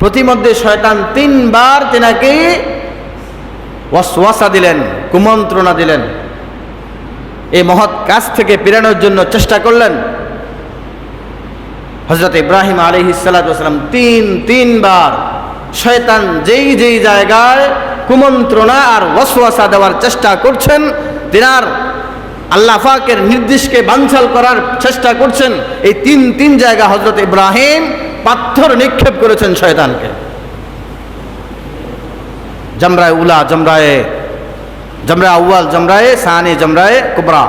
প্রতিমধ্যে শয়তান 3 বার তেনাকে ওয়াসওয়াসা দিলেন, কুমন্ত্রণা দিলেন, এই মহৎ কাজ থেকে ফেরানোর জন্য চেষ্টা করলেন। হযরত ইব্রাহিম আলাইহিস সালাতু ওয়াস সালাম 3 বার শয়তান যেই জায়গায় কুমন্ত্রণা আর ওয়াসওয়াসা দেওয়ার চেষ্টা করছেন, তিনার আল্লাহ পাকের নির্দেশকে বানচাল করার চেষ্টা করছেন, এই 3 জায়গা হযরত ইব্রাহিম পাথর নিক্ষেপ করেছেন শয়তানকে। জামরায়ে উলা, জামরায়ে আউয়াল, জামরায়ে সানি, জামরায়ে কুবরা,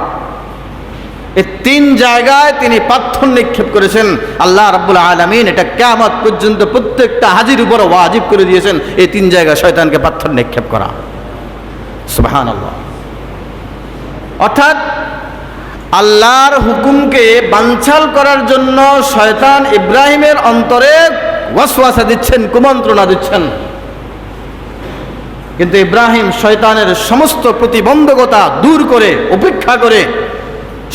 এই 3 জায়গায় তিনি পাথর নিক্ষেপ করেছেন। আল্লাহ রাব্বুল আলামিন এটা কিয়ামত পর্যন্ত প্রত্যেকটা হাজির উপর ওয়াজিব করে দিয়েছেন এই 3 জায়গায় শয়তানকে পাথর নিক্ষেপ করা। সুবহানাল্লাহ। অর্থাৎ আল্লাহর হুকুমকে বানচাল করার জন্য শয়তান ইব্রাহিমের অন্তরে ওয়াসওয়াসা দিচ্ছেন, কুমন্ত্রণা দিচ্ছেন, কিন্তু ইব্রাহিম শয়তানের সমস্ত প্রতিবন্ধকতা দূর করে, উপেক্ষা করে,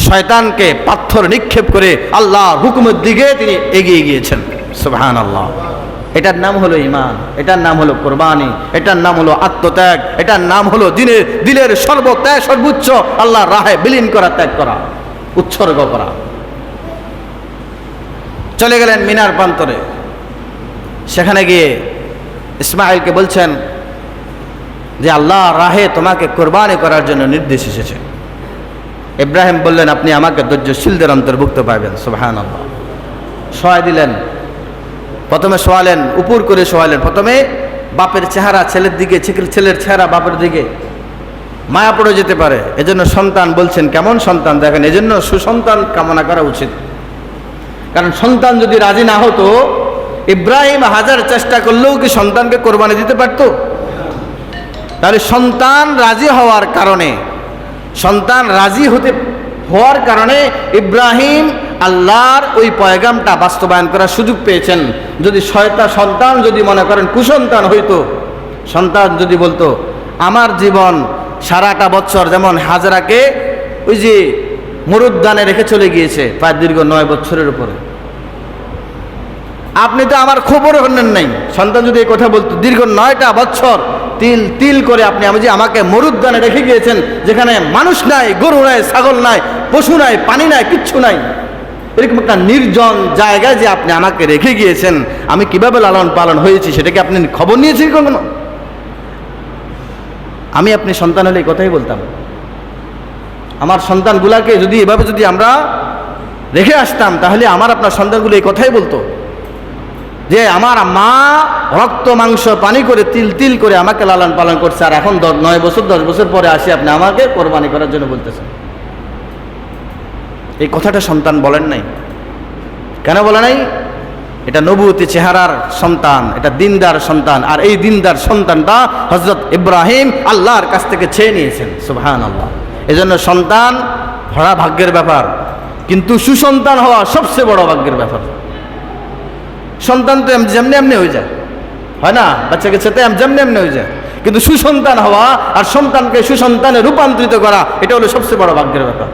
শয়তানকে পাথর নিক্ষেপ করে আল্লাহর হুকুমের দিকে তিনি এগিয়ে গিয়েছেন। সুবহানাল্লাহ। এটার নাম হলো ঈমান, এটার নাম হলো কুরবানি, এটার নাম হলো আত্মত্যাগ, এটার নাম হলো দিলের সর্বত্যাগ, সর্বোচ্চ আল্লাহর রাহে বিলীন করা, ত্যাগ করা, উৎসর্গ করা। চলে গেলেন মিনার প্রান্তরে। সেখানে গিয়ে ইসমাঈলকে বলছেন যে আল্লাহর রাহে তোমাকে কুরবানি করার জন্য নির্দেশ এসেছে। ইব্রাহিম বললেন আপনি আমাকে ধৈর্যশীলদের অন্তর্ভুক্ত পাবেন। সুবহানাল্লাহ। শোয়া দিলেন। প্রথমে শোয়ালেন, উপর করে শোয়ালেন। প্রথমে বাপের চেহারা ছেলের দিকে, ছেলের চেহারা বাপের দিকে, মায়া পড়ে যেতে পারে। এজন্য সন্তান বলছেন কেমন সন্তান দেখেন, এজন্য সুসন্তান কামনা করা উচিত। কারণ সন্তান যদি রাজি না হতো, ইব্রাহিম হাজার চেষ্টা করলেও কি সন্তানকে কোরবানি দিতে পারত? তাহলে সন্তান রাজি হওয়ার কারণে, সন্তান রাজি হওয়ার কারণে ইব্রাহিম আল্লাহর ওই পয়গামটা বাস্তবায়ন করার সুযোগ পেয়েছেন। যদি সন্তান যদি মনে করেন কুসন্তান হইতো, সন্তান যদি বলতো আমার জীবন সারাটা বছর, যেমন হাজরাকে ওই যে মরুদ্যানে রেখে চলে গিয়েছে প্রায় দীর্ঘ 9 বছরের উপরে, আপনি তো আমার খবরও নেন নাই। সন্তান যদি এই কথা বলতো দীর্ঘ 9টা বছর তিল করে আপনি আমাকে মরুদ্যানে রেখে গিয়েছেন, যেখানে মানুষ নাই, গরু নাই, ছাগল নাই, পশু নাই, পানি নাই, কিচ্ছু নাই, এরকম একটা নির্জন জায়গায় যে আপনি আমাকে রেখে গিয়েছেন, আমি কিভাবে লালন পালন হয়েছি সেটাকে আপনি খবর নিয়েছেন কখনো? আমি আপনি সন্তান হলে এই কথাই বলতাম। আমার সন্তানগুলাকে যদি এভাবে যদি আমরা রেখে আসতাম, তাহলে আমার আপনার সন্তানগুলো এই কথাই বলতো যে আমার মা রক্ত মাংস পানি করে তিল করে আমাকে লালন পালন করছে, আর এখন 9 বছর 10 বছর পরে আসি আপনি আমাকে কোরবানি করার জন্য বলতেছেন। এই কথাটা সন্তান বলেন নাই। কেন বলে নাই? এটা নবুয়তি চেহারার সন্তান, এটা দিনদার সন্তান, আর এই দিনদার সন্তানটা হযরত ইব্রাহিম আল্লাহর কাছ থেকে চেয়ে নিয়েছেন। সুবহানাল্লাহ। এজন্য সন্তান ভরা ভাগ্যের ব্যাপার, কিন্তু সুসন্তান হওয়া সবচেয়ে বড় ভাগ্যের ব্যাপার। সন্তান তো যেমনি এমনি হয়ে যায়, হয় না? বাচ্চাকে ছেতে যেমনি এমনি হয়ে যায়, কিন্তু সুসন্তান হওয়া আর সন্তানকে সুসন্তানে রূপান্তরিত করা, এটা হলো সবচেয়ে বড় ভাগ্যের ব্যাপার।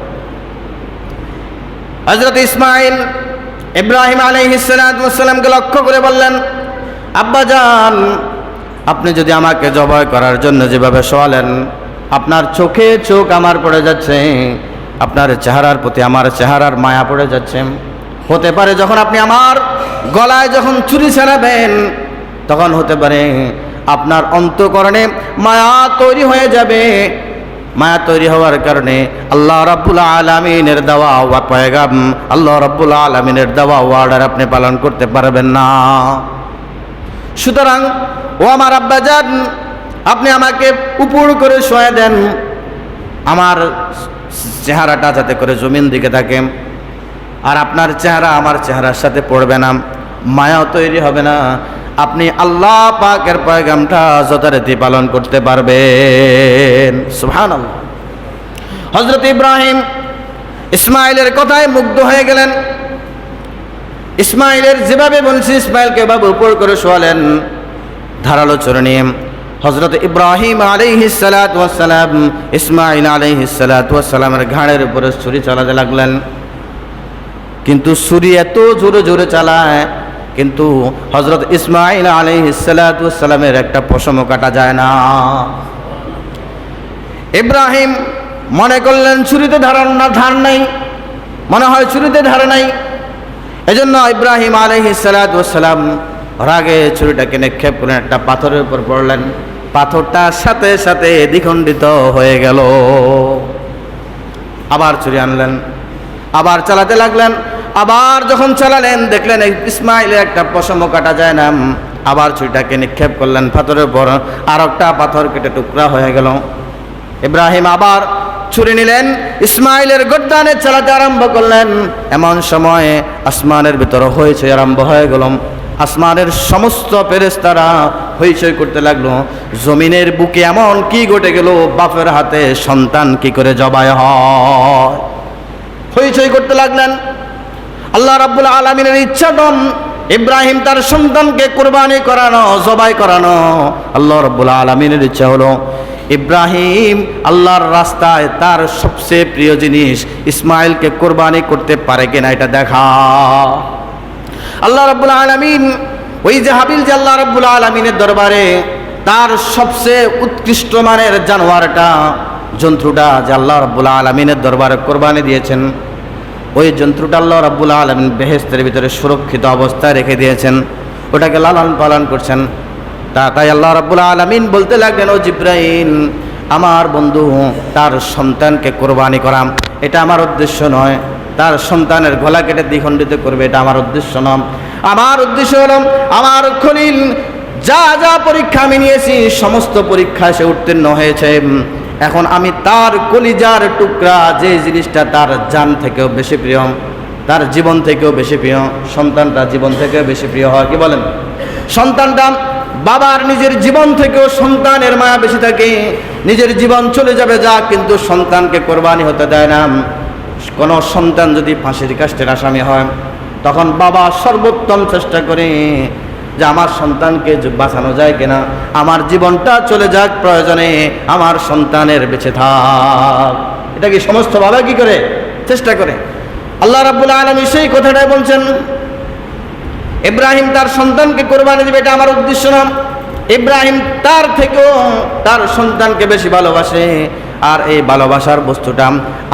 হযরত ইসমাঈল ইব্রাহিম আলাইহিস সালামকে লক্ষ্য করে বললেন, আব্বাজান আপনি যদি আমাকে জবাই করার জন্য যেভাবে শোয়ালেন, আপনার চোখে চোখ আমার পড়ে যাচ্ছে, আপনার চেহারার প্রতি আমার চেহারার মায়া পড়ে যাচ্ছে। হতে পারে যখন আপনি আমার গলায় যখন ছুরি ছেড়াবেন, তখন হতে পারে আপনার অন্তঃকরণে মায়া তৈরি হয়ে যাবে। মায়া তৈরি হওয়ার কারণে আল্লাহ রাব্বুল আলামিনের দেওয়া পয়গাম, আল্লাহ রাব্বুল আলামিনের দেওয়া অর্ডার আপনি পালন করতে পারবেন না। সুতরাং ও আমার আব্বাজান, আপনি আমাকে উপর করে শোয়া দেন, আমার চেহারাটা যাতে করে জমিন দিকে থাকে, আর আপনার চেহারা আমার চেহারার সাথে পড়বে না, মায়া তৈরি হবে না, আপনি আল্লাহ পাকের পয়গামটা যথারীতি পালন করতে পারবেন। সুবহানাল্লাহ। হযরত ইব্রাহিম ইসমাঈলের কথায় মুগ্ধ হয়ে গেলেন। ইসমাঈলের যেভাবে বলছে ইসমাঈলকে এভাবে উপর করে শোয়ালেন, ধারালো ছুরি নিয়ে হযরত ইব্রাহিম আলাইহিস সালাতু ওয়াস সালাম ইসমাঈল আলাইহিস সালাতু ওয়াস সালামের ঘাড়ের উপরে ছুরি চালাতে লাগলেন। কিন্তু ছুরি এত জোরে জোরে চালায় কিন্তু হযরত ইসমাঈল আলাইহিস সালাতু ওয়াস সালামের একটা পশমও কাটা যায় না। ইব্রাহিম মনে করলেন ছুরিতে ধার নাই, মনে হয় ছুরিতে ধার নাই। এজন্য ইব্রাহিম আলাইহিস সালাতু ওয়াস সালাম রাগে ছুরিটাকে নিক্ষেপ করে একটা পাথরের উপর পড়লেন। পাথরটা সাথে সাথে দ্বিখণ্ডিত হয়ে গেল। আবার ছুরি আনলেন, আবার চালাতে লাগলেন। আবার যখন চালালেন দেখলেন ইসমাঈলের একটা পশমও কাটা যায় না। আবার ছুরিটাকে নিক্ষেপ করলেন পাথরের উপর, আর একটা পাথর কেটে টুকরা হয়ে গেল। ইব্রাহিম আবার ছুরি নিলেন, ইসমাঈলের গর্দানে চালাতে আরম্ভ করলেন। এমন সময় আসমানের ভিতরে হইচই আরম্ভ হয়ে গেল। আসমানের সমস্ত ফেরেশতারা হইচই করতে লাগলো। জমিনের বুকে এমন কি ঘটে গেল, বাপের হাতে সন্তান কি করে জবাই হয়, হইচই করতে লাগলেন। আল্লাহ রাব্বুল আলামিনের ইচ্ছাদম ইব্রাহিম তার সন্তানকে কুরবানি করানো, জবাই করানো। আল্লাহ রাব্বুল আলামিনের ইচ্ছা হলো ইব্রাহিম আল্লাহর রাস্তায় তার সবচেয়ে প্রিয় জিনিস ইসমাঈলকে কুরবানি করতে পারে কিনা এটা দেখা। আল্লাহ রাব্বুল আলামিন ওই যে হাবিল যে আল্লাহ রাব্বুল আলামিনের দরবারে তার সবচেয়ে উৎকৃষ্ট মানের জানোয়ারটা, জন্তুটা যে আল্লাহ রাব্বুল আলামিনের দরবারে কুরবানি দিয়েছেন, ওই জন্তুটা আল্লাহ রাব্বুল আলামিন বেহেশতের ভিতরে সুরক্ষিত অবস্থায় রেখে দিয়েছেন, ওটাকে লালন পালন করছেন। তাই আল্লাহ রাব্বুল আলামিন বলতে লাগলেন, ও জিব্রাইল, আমার বন্ধু তার সন্তানকে কুরবানি করাম, এটা আমার উদ্দেশ্য নয়। তার সন্তানের গলা কেটে দ্বিখণ্ডিত করবে, এটা আমার উদ্দেশ্য নয়। আমার উদ্দেশ্য হল আমার খলিল যা যা পরীক্ষা আমি নিয়েছি সমস্ত পরীক্ষায় সে উত্তীর্ণ হয়েছে। এখন আমি তার কলিজার টুকরা, যে জিনিসটা তার জান থেকেও বেশি প্রিয়, তার জীবন থেকেও বেশি প্রিয়, সন্তানটা জীবন থেকেও বেশি প্রিয় হয়। কি বলেন? সন্তানটা বাবার নিজের জীবন থেকেও সন্তানের মায়া বেশি থাকে। নিজের জীবন চলে যাবে যা, কিন্তু সন্তানকে কোরবানি হতে দেয় না। কোনো সন্তান যদি ফাঁসির কাষ্ঠের আসামি হয়, তখন বাবা সর্বোত্তম চেষ্টা করে যে আমার সন্তানকে বাঁচানো যায় কিনা, আমার জীবনটা চলে যাক, প্রয়োজনে আমার সন্তানের বেঁচে থাক। এটা কি সমস্ত বাবা কি করে চেষ্টা করে? আল্লাহ রাব্বুল আলামিন সেই কথাটাই বলছেন, ইব্রাহিম তার সন্তানকে কোরবানি দিবে, এটা আমার উদ্দেশ্য না। ইব্রাহিম তার থেকেও তার সন্তানকে বেশি ভালোবাসে, আর এই ভালোবাসার বস্তুটা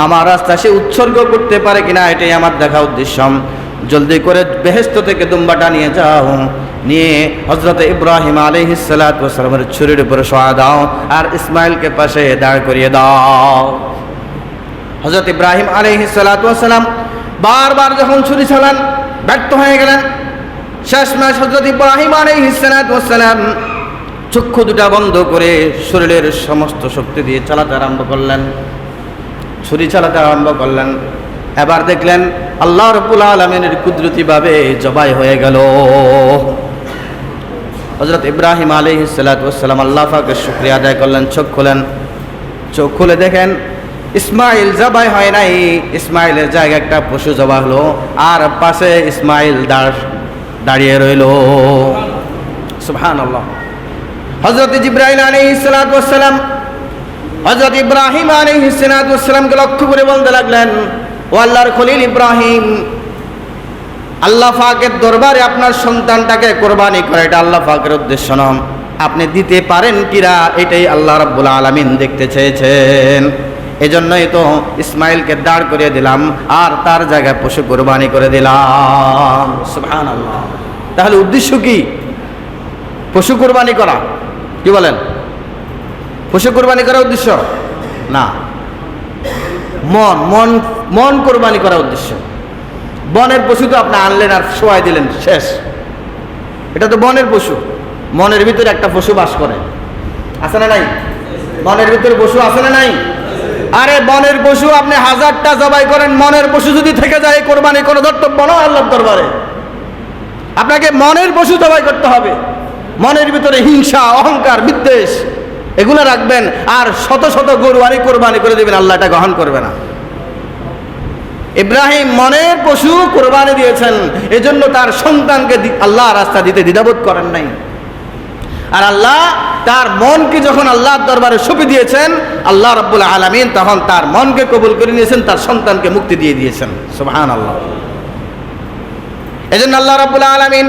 আমার রাস্তায় সে উৎসর্গ করতে পারে কিনা, এটাই আমার দেখা উদ্দেশ্য। জলদি করে বেহেশত থেকে দুম্বাটা নিয়ে যাও, নিয়ে হযরত ইব্রাহিম আলাইহিস সালাতু ওয়াস সালামের ছুরির উপরে শোয়া দাও, আর ইসমাঈলকে পাশে দাঁড় করিয়ে দাও। হযরত ইব্রাহিম আলাইহিস সালাতু ওয়াস সালাম বারবার যখন ছুরি চালান ব্যর্থ হয়ে গেলেন। শেষমেশ হযরত ইব্রাহিম আলাইহিস সালাতু ওয়াস সালাম চক্ষু দুটা বন্ধ করে শরীরের সমস্ত শক্তি দিয়ে চালাতে আরম্ভ করলেন, ছুরি চালাতে আরম্ভ করলেন। এবার দেখলেন আল্লাহ রাব্বুল আলামিনের কুদরতিভাবে জবাই হয়ে গেল। হযরত ইব্রাহিম আলাইহিস সালাতু ওয়াস সালাম আল্লাহ পাকের শুকরিয়া আদায় করলেন, চোখ খুলেন। চোখ খুলে দেখেন ইসমাঈল জবাই হয় নাই, ইসমাঈলের জায়গায় একটা পশু জবাই হলো, আর পাশে ইসমাঈল দাঁড়িয়ে রইল। সুবহানাল্লাহ। হযরত জিবরাইল আলাইহিস সালাতু ওয়াস সালাম হযরত ইব্রাহিম আলাইহিস সালাতু ওয়াস সালামকে লক্ষ্য করে বলতে লাগলেন, ও আল্লাহর খলিল ইব্রাহিম, আল্লাহ পাকের দরবারে আপনার সন্তানটাকে কোরবানি করে, এটা আল্লাহ পাকের উদ্দেশ্য নয়। আপনি দিতে পারেন কিনা এটাই আল্লাহ রাব্বুল আলামিন দেখতে চেয়েছেন। এজন্যই তো ইসমাঈলকে দাঁড় করিয়ে দিলাম, আর তার জায়গায় পশু কোরবানি করে দিলাম। সুবহানাল্লাহ। তাহলে উদ্দেশ্য কি? পশু কোরবানি করা? কি বলেন? পশু কোরবানি করা উদ্দেশ্য না, মন কোরবানি করা উদ্দেশ্য। বনের পশু তো আপনি আনলেন আর শোয়াই দিলেন, শেষ। এটা তো বনের পশু, মনের ভিতরে একটা পশু বাস করে, আছে না নাই? বনের ভিতরে পশু আছে না নাই? আরে বনের পশু আপনি হাজারটা জবাই করেন, মনের পশু যদি থেকে যায় কোরবানি কোনো ধর্তব্য নয় আল্লাহর দরবারে। আপনাকে মনের পশু জবাই করতে হবে। মনের ভিতরে হিংসা, অহংকার, বিদ্বেষ এগুলো রাখবেন, আর শত শত গরু আনি কোরবানি করে দেবেন, আল্লাহ এটা গ্রহণ করবে না। ইব্রাহিম মনের পশু কোরবানি দিয়েছেন, এজন্য তার সন্তানকে আল্লাহ রাস্তা দিতে দ্বিধাবোধ করেন নাই। আর আল্লাহ তার মনকে যখন আল্লাহর দরবারে সঁপে দিয়েছেন, আল্লাহ রাব্বুল আলামিন তখন তার মনকে কবুল করে নিয়েছেন, তার সন্তানকে মুক্তি দিয়ে দিয়েছেন। সুবহানাল্লাহ। এজন্য আল্লাহ রাব্বুল আলামিন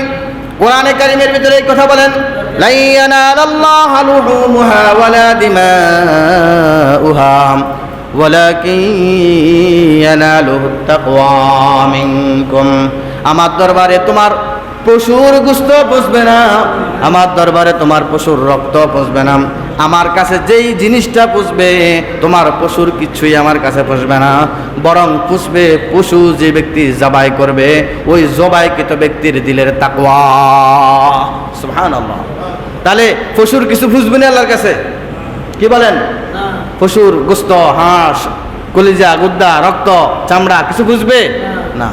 কোরআনে কারীমের ভিতরে এই কথা বলেন, লা ইয়ানালাল্লাহু লুহুমুহা ওয়ালা দিমাউহা ওয়ালাকিন ইয়ানালুহুত তাকওয়া মিনকুম। আমার দরবারে তোমার পশুর গোশত পচবে না, আমার দরবারে তোমার পশুর রক্ত পচবে না। আমার কাছে যেই জিনিসটা পুষবে, তোমার পশুর কিছুই আমার কাছে পুষবে না, বরং পুষবে পশু যে ব্যক্তি জবাই করবে, ওই জবাইকৃত ব্যক্তির দিলের তাকওয়া। সুবহানাল্লাহ। তাহলে পশুর কিছু পুষবে না আল্লাহর কাছে? কি বলেন? পশুর গোশত, হাঁস, কলিজা, গুদ্দা, রক্ত, চামড়া কিছু পুষবে না।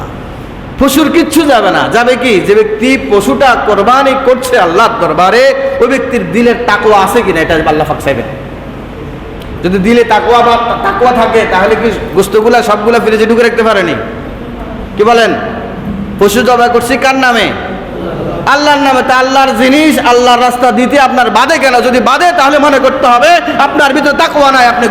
পশুর কিচ্ছু যাবে না। যাবে কি? যে ব্যক্তি পশুটা কোরবানি করছে আল্লাহর দরবারে, ওই ব্যক্তির দিলের তাকওয়া আছে কিনা, এটা আল্লাহ পাক চাইবেন। যদি দিলে তাকওয়া থাকে, তাহলে কি গোশতগুলা সবগুলা ফ্রিজে ঢুকে রাখতে পারেনি? কি বলেন? পশু জবাই করছি কার নামে? আল্লাহর নামে। তা আল্লাহর জিনিস আল্লাহর রাস্তা দিতে আপনার বাদে কেন? যদি বাদে, তাহলে মনে করতে হবে আপনার ভিতরে তাকওয়া নাই, আপনি